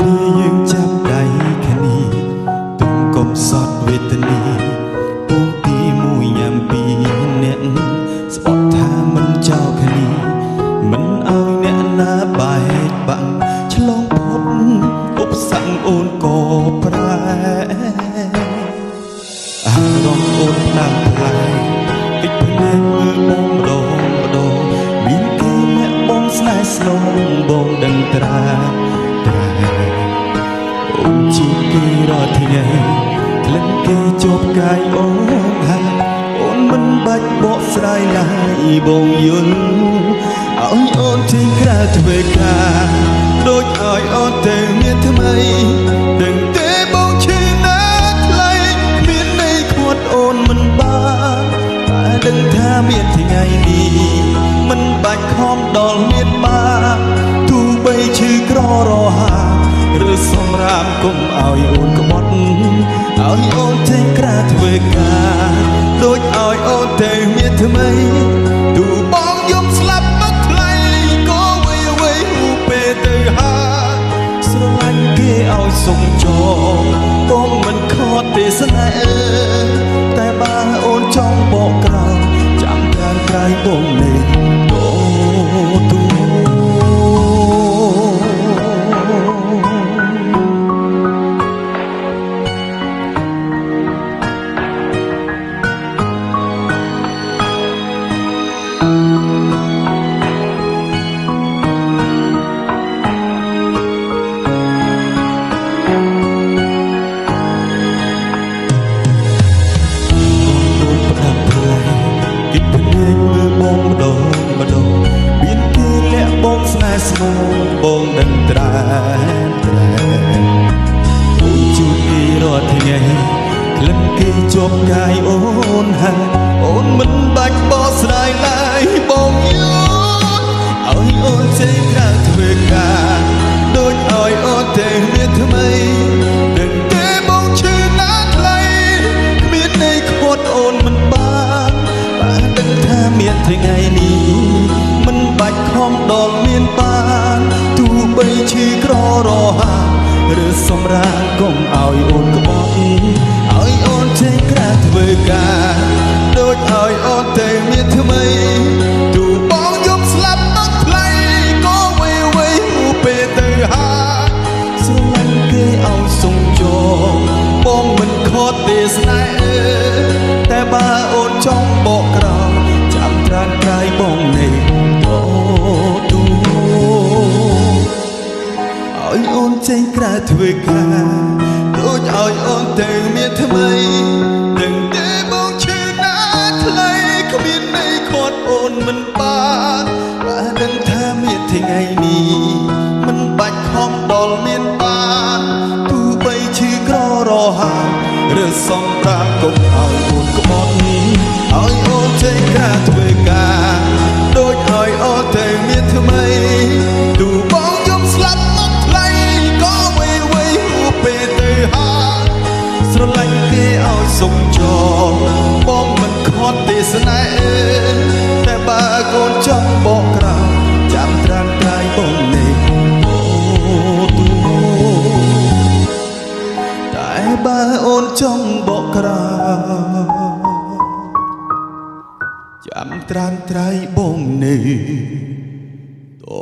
ត្រីយើងចាប់ដៃគ្នាទុំកុំសត់វេទនាពងទីមួយញ៉ាំពីអ្នកស្បត់ថាមិនចោលគ្នាមិនឲ្យអ្នកណាបែកបាក់ឆ្លងផុតឧបសគ្គអូនក៏ប្រែអារម្មណ៍អូនដាំផ្លែតិចភ្នែកមើលបងម្ដងមានគេអ្នកបងស្នេហ៍ស្នងបងដឹងត្រាអូនជួបគេរាល់ថ្ងៃក្លិនគេជាប់កាយអូនហើយអូនមិនបាច់បកស្រាយឡើយបងយល់ឲ្យអូនทิ้งក្រៅធ្វើការដូចឲ្យអូនទៅមានថ្មីដឹងទេបងឈឺណាស់ថ្លៃមានន័យខ្វាត់អូនមិនបានតែដឹងថាមានថ្ងៃនេះមិនបាច់ខំដល់មានបានទោះបីឈឺក្ររហាឬសម្រាប់គុំឲ្យអូនក្បត់ឲ្យអូនចេញក្រៅធ្វើការដូចឲ្យអូនទៅមានថ្មីទោះបងយំស្លាប់មកថ្លៃក៏វេវេហូពេលទៅហើយស្រឡាញ់គេឲ្យសុំចងបងមិនខត់ទេសនាតែបើអូនចង់បកក្រោយចាំការក្រៃបងនេះដូទូមានគេលាក់បងស្នេហ៍ស្មោះបងដឹងត្រាអូនជួបគេរាល់ថ្ងៃក្លិនគេជាប់កាយអូនហើយអូនមិនបាច់បកស្រាយឡើយបងយល់ឲ្យអូនចេញក្រៅធ្វើការដូចឲ្យអូនទៅមានថ្មីដឹងទេបងឈឺណាស់ថ្លៃគ្មានន័យខ្វាត់អូនមិនបានតែដឹងថាមានថ្ងៃនេះមិនបាច់ខំដល់មានបានទោះបីឈឺក្ររហាឬសម្រាប់កុំឲ្យអូនក្បត់ឲ្យអូនចេញក្រៅធ្វើការដូចឲ្យអូនទៅមានថ្មីទោះបងយំស្លាប់មកថ្លៃក៏វេវេហូពេលទៅហើយស្រឡាញ់គេឲ្យសុំចងបងមិនខត់ទេសនាតែបើអូនចង់បកក្រោយចាំត្រានក្រៃបងនេះអូទូឲ្យអូនចេញក្រៅធ្វើការដូចឲ្យអូនទៅមានថ្មីដឹងទេបងឈឺណាស់ថ្លៃគ្មានន័យខាត់អូនមិនបានបើដឹងថាមានថ្ងៃនេះមិនបាច់ខំដល់មានបានទោះបីឈឺក្ររហាឬសម្រាប់កុំឲ្យអូនក្បត់ឲ្យអូនចេញក្រៅធ្វើការដូចឲ្យអូនទៅមានថ្មីទោះបងយំស្លាប់មកថ្លៃក៏វេវេហូពេលទៅហើយស្រឡាញ់គេឲ្យសុំចងបងមិនខត់ទេសនាតែបើកូនចង់បកក្រោយចាំត្រានត្រៃបងនេះអូទូតែបើអូនចង់បកក្រោយចាំត្រានត្រៃបងនេះអូ